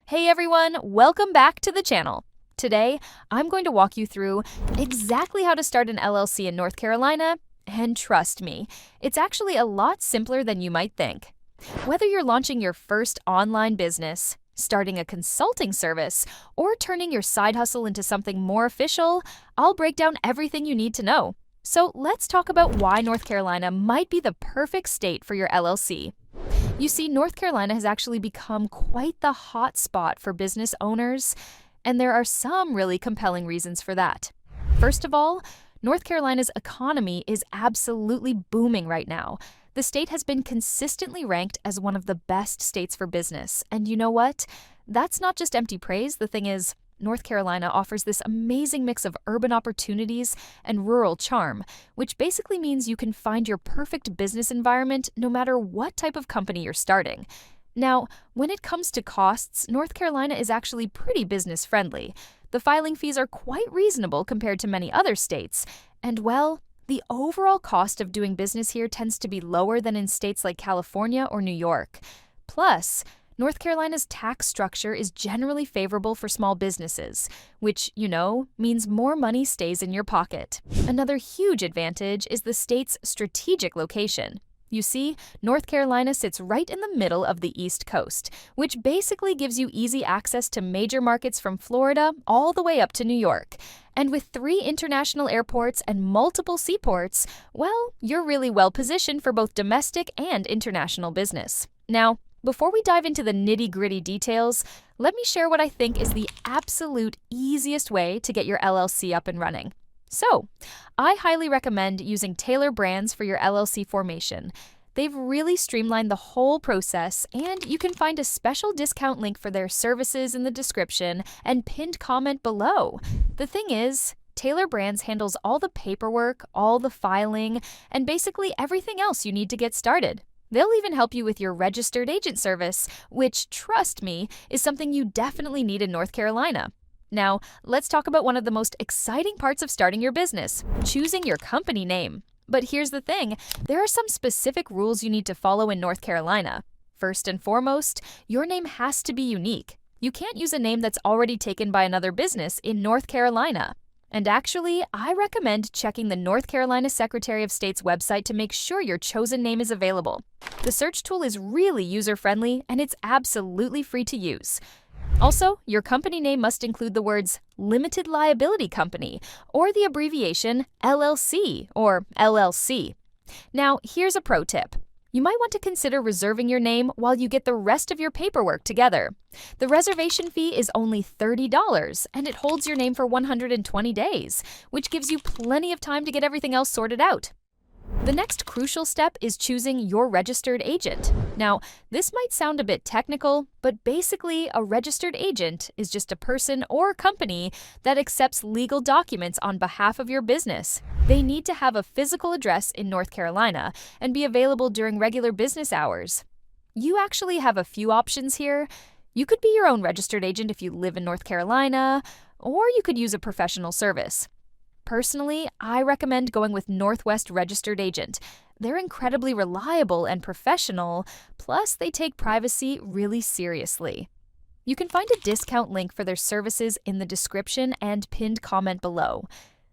Hey everyone, welcome back to the channel. Today, I'm going to walk you through exactly how to start an LLC in North Carolina, and trust me, it's actually a lot simpler than you might think. Whether you're launching your first online business, starting a consulting service, or turning your side hustle into something more official, I'll break down everything you need to know. So let's talk about why North Carolina might be the perfect state for your LLC. You see, North Carolina has actually become quite the hot spot for business owners, and there are some really compelling reasons for that. First of all, North Carolina's economy is absolutely booming right now. The state has been consistently ranked as one of the best states for business, and you know what? That's not just empty praise. The thing is, North Carolina offers this amazing mix of urban opportunities and rural charm, which basically means you can find your perfect business environment no matter what type of company you're starting. Now, when it comes to costs, North Carolina is actually pretty business-friendly. The filing fees are quite reasonable compared to many other states, and well, the overall cost of doing business here tends to be lower than in states like California or New York. Plus, North Carolina's tax structure is generally favorable for small businesses, which, means more money stays in your pocket. Another huge advantage is the state's strategic location. You see, North Carolina sits right in the middle of the East Coast, which basically gives you easy access to major markets from Florida all the way up to New York. And with 3 international airports and multiple seaports, well, you're really well positioned for both domestic and international business. Now, before we dive into the nitty-gritty details, let me share what I think is the absolute easiest way to get your LLC up and running. So, I highly recommend using Taylor Brands for your LLC formation. They've really streamlined the whole process, and you can find a special discount link for their services in the description and pinned comment below. The thing is, Taylor Brands handles all the paperwork, all the filing, and basically everything else you need to get started. They'll even help you with your registered agent service, which, trust me, is something you definitely need in North Carolina. Now, let's talk about one of the most exciting parts of starting your business, choosing your company name. But here's the thing, there are some specific rules you need to follow in North Carolina. First and foremost, your name has to be unique. You can't use a name that's already taken by another business in North Carolina. And actually, I recommend checking the North Carolina Secretary of State's website to make sure your chosen name is available. The search tool is really user-friendly, and it's absolutely free to use. Also, your company name must include the words Limited Liability Company or the abbreviation LLC or LLC. Now, here's a pro tip. You might want to consider reserving your name while you get the rest of your paperwork together. The reservation fee is only $30, and it holds your name for 120 days, which gives you plenty of time to get everything else sorted out. The next crucial step is choosing your registered agent. Now, this might sound a bit technical, but basically a registered agent is just a person or company that accepts legal documents on behalf of your business. They need to have a physical address in North Carolina and be available during regular business hours. You actually have a few options here. You could be your own registered agent if you live in North Carolina, or you could use a professional service. Personally, I recommend going with Northwest Registered Agent. They're incredibly reliable and professional, plus they take privacy really seriously. You can find a discount link for their services in the description and pinned comment below.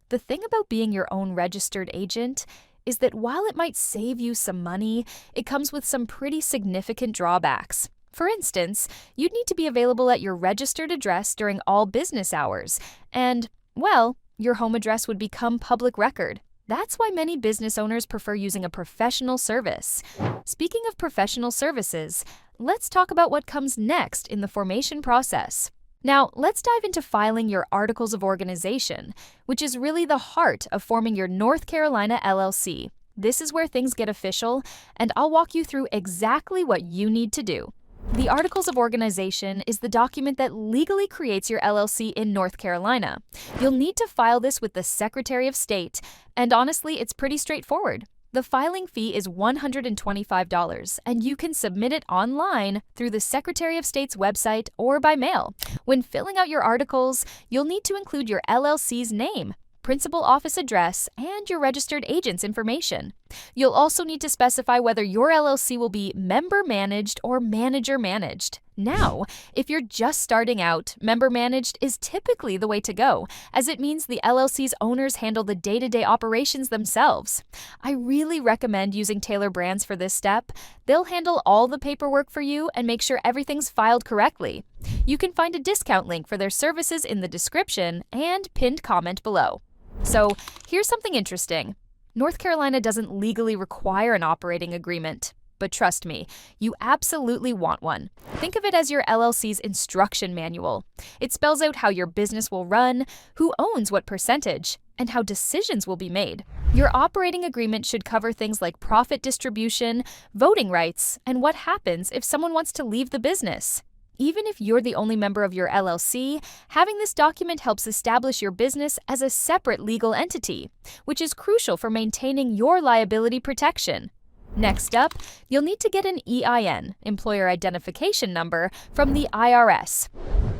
The thing about being your own registered agent is that while it might save you some money, it comes with some pretty significant drawbacks. For instance, you'd need to be available at your registered address during all business hours, and, well, your home address would become public record. That's why many business owners prefer using a professional service. Speaking of professional services, let's talk about what comes next in the formation process. Now, let's dive into filing your articles of organization, which is really the heart of forming your North Carolina LLC. This is where things get official, and I'll walk you through exactly what you need to do. The Articles of Organization is the document that legally creates your LLC in North Carolina. You'll need to file this with the Secretary of State, and honestly, it's pretty straightforward. The filing fee is $125, and you can submit it online through the Secretary of State's website or by mail. When filling out your articles, you'll need to include your LLC's name. principal office address, and your registered agent's information. You'll also need to specify whether your LLC will be member-managed or manager-managed. Now, if you're just starting out, member-managed is typically the way to go, as it means the LLC's owners handle the day-to-day operations themselves. I really recommend using Taylor Brands for this step. They'll handle all the paperwork for you and make sure everything's filed correctly. You can find a discount link for their services in the description and pinned comment below. So, here's something interesting. North Carolina doesn't legally require an operating agreement. But trust me, you absolutely want one. Think of it as your LLC's instruction manual. It spells out how your business will run, who owns what percentage, and how decisions will be made. Your operating agreement should cover things like profit distribution, voting rights, and what happens if someone wants to leave the business. Even if you're the only member of your LLC, having this document helps establish your business as a separate legal entity, which is crucial for maintaining your liability protection. Next up, you'll need to get an EIN, Employer Identification Number, from the IRS.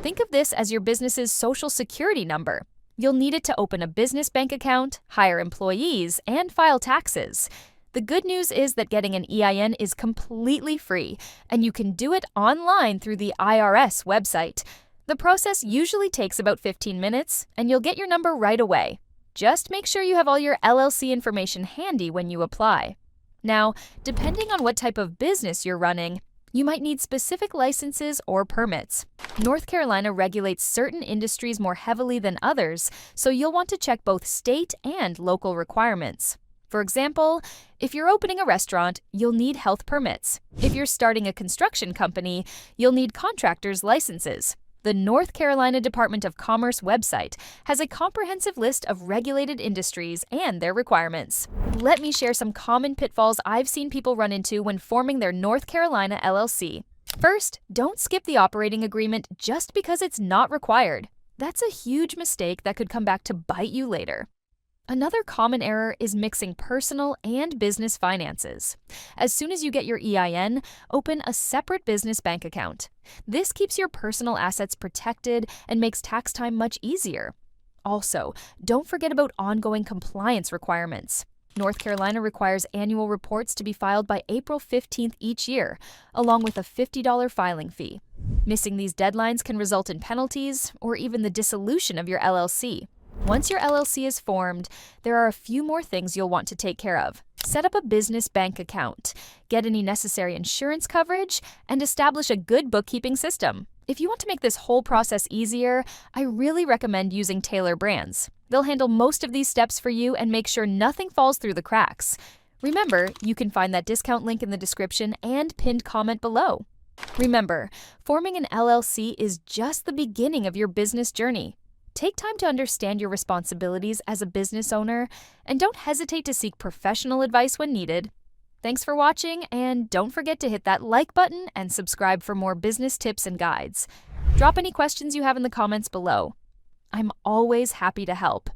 Think of this as your business's social security number. You'll need it to open a business bank account, hire employees, and file taxes. The good news is that getting an EIN is completely free, and you can do it online through the IRS website. The process usually takes about 15 minutes, and you'll get your number right away. Just make sure you have all your LLC information handy when you apply. Now, depending on what type of business you're running, you might need specific licenses or permits. North Carolina regulates certain industries more heavily than others, so you'll want to check both state and local requirements. For example, if you're opening a restaurant, you'll need health permits. If you're starting a construction company, you'll need contractors' licenses. The North Carolina Department of Commerce website has a comprehensive list of regulated industries and their requirements. Let me share some common pitfalls I've seen people run into when forming their North Carolina LLC. First, don't skip the operating agreement just because it's not required. That's a huge mistake that could come back to bite you later. Another common error is mixing personal and business finances. As soon as you get your EIN, open a separate business bank account. This keeps your personal assets protected and makes tax time much easier. Also, don't forget about ongoing compliance requirements. North Carolina requires annual reports to be filed by April 15th each year, along with a $50 filing fee. Missing these deadlines can result in penalties or even the dissolution of your LLC. Once your LLC is formed, there are a few more things you'll want to take care of. Set up a business bank account, get any necessary insurance coverage, and establish a good bookkeeping system. If you want to make this whole process easier, I really recommend using Taylor Brands. They'll handle most of these steps for you and make sure nothing falls through the cracks. Remember, you can find that discount link in the description and pinned comment below. Remember, forming an LLC is just the beginning of your business journey. Take time to understand your responsibilities as a business owner, and don't hesitate to seek professional advice when needed. Thanks for watching, and don't forget to hit that like button and subscribe for more business tips and guides. Drop any questions you have in the comments below. I'm always happy to help.